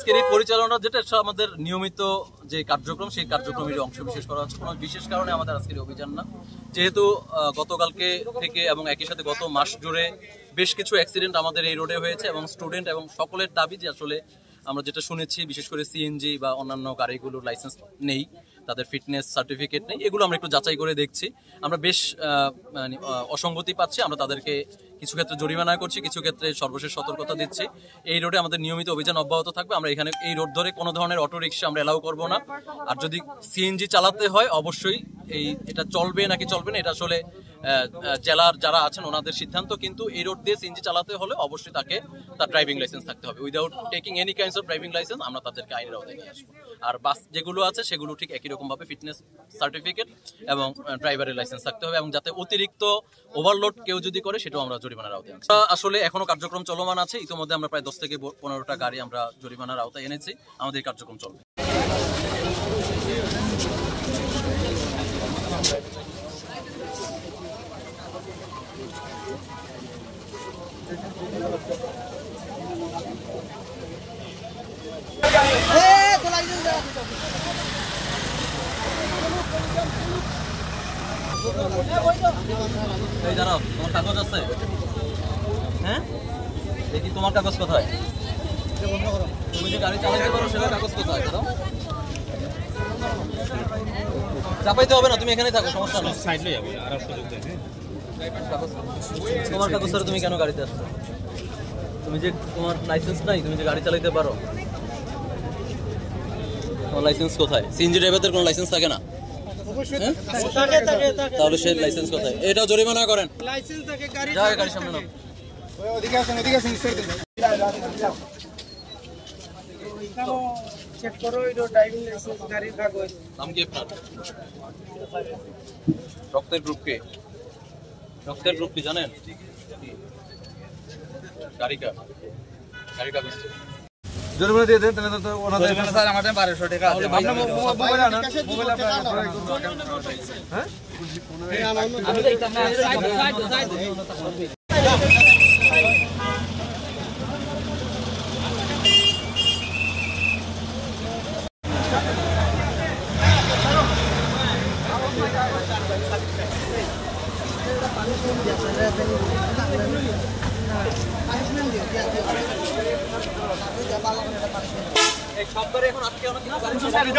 আজকের এই পরিচালনা যেটা আমাদের নিয়মিত যে কার্যক্রম সেই কার্যক্রমের অংশ বিশেষ করা হচ্ছে। কোনো বিশেষ কারণে আমাদের আজকের অভিযান না, যেহেতু গতকালকে থেকে এবং একই সাথে গত মাস জুড়ে বেশ কিছু অ্যাক্সিডেন্ট আমাদের এই রোডে হয়েছে এবং স্টুডেন্ট এবং সকলের দাবি যে আসলে আমরা যেটা শুনেছি বিশেষ করে সিএনজি বা অন্যান্য গাড়িগুলোর লাইসেন্স নেই, তাদের ফিটনেস সার্টিফিকেট নেই, এগুলো আমরা একটু যাচাই করে দেখছি। আমরা বেশ অসঙ্গতি পাচ্ছি, আমরা তাদেরকে কিছু ক্ষেত্রে জরিমানা করছি, কিছু ক্ষেত্রে সর্বশেষ সতর্কতা দিচ্ছি। এই রোডে আমাদের নিয়মিত অভিযান অব্যাহত থাকবে। আমরা এখানে এই রোড ধরে কোনো ধরনের অটো রিক্সা আমরা এলাও করবো না। আর যদি সিএনজি চালাতে হয় অবশ্যই এটা চলবে নাকি চলবে না এটা আসলে জেলার যারা আছেন ওনাদের সিদ্ধান্ত, কিন্তু এই রোড দিয়ে সিএনজি চালাতে হলে অবশ্যই তাকে তার ড্রাইভিং লাইসেন্স থাকতে হবে। Without taking any kinds of driving licence আমরা তাদেরকে আইনের আওতায় নিয়ে আসবো। আর বাস যেগুলো আছে সেগুলো ঠিক একই রকম ভাবে ফিটনেস সার্টিফিকেট এবং ড্রাইভারের লাইসেন্স থাকতে হবে, এবং যাতে অতিরিক্ত ওভারলোড কেউ যদি করে সেটাও আমরা জরিমানার আওতায় আনছি। আসলে এখনো কার্যক্রম চলমান আছে, ইতিমধ্যে আমরা প্রায় 10 থেকে 15টা গাড়ি আমরা জরিমানার আওতায় এনেছি, আমাদের কার্যক্রম চলবে। এই দাঁড়াও, তোমার কাগজ আছে? হ্যাঁ, দেখি তোমার কাগজ কোথায়? তুমি যে গাড়ি চালাতে পারো সেটার কাগজ কোথায়? দাঁড়াও, চাপাইতে হবে না, তুমি এখানেই থাকো, সমস্যা নেই। তোমার কাগজ ছাড়া তুমি কেন গাড়িতে আসছো? তুমি যে তোমার লাইসেন্স নাই, তুমি যে গাড়ি চালাতে পারো, তোমার লাইসেন্স কোথায়? সিএনজি ড্রাইভারদের কোনো লাইসেন্স থাকে না? তাহলে সে লাইসেন্স কোথায়? এটা জরিমানা করেন। গাড়ির সামনে নাও। চেক করো এটা ড্রাইভিং লাইসেন্স গাড়ির কাগজ। নাম কি আপনার? রক্তের গ্রুপ কি? রক্তের গ্রুপ কি জানেন? গাড়ি কাগজ জরিমানা দিয়ে দেন, তাহলে তো ওনাদের স্যার আমার 1200 টাকা আছে। আপনার মোবাইল আনেন, মোবাইল আপনার হ্যাঁ আমি দেখতাম না, সাইড এই সব করে এখন আজকে অনেক কিছু গাড়ি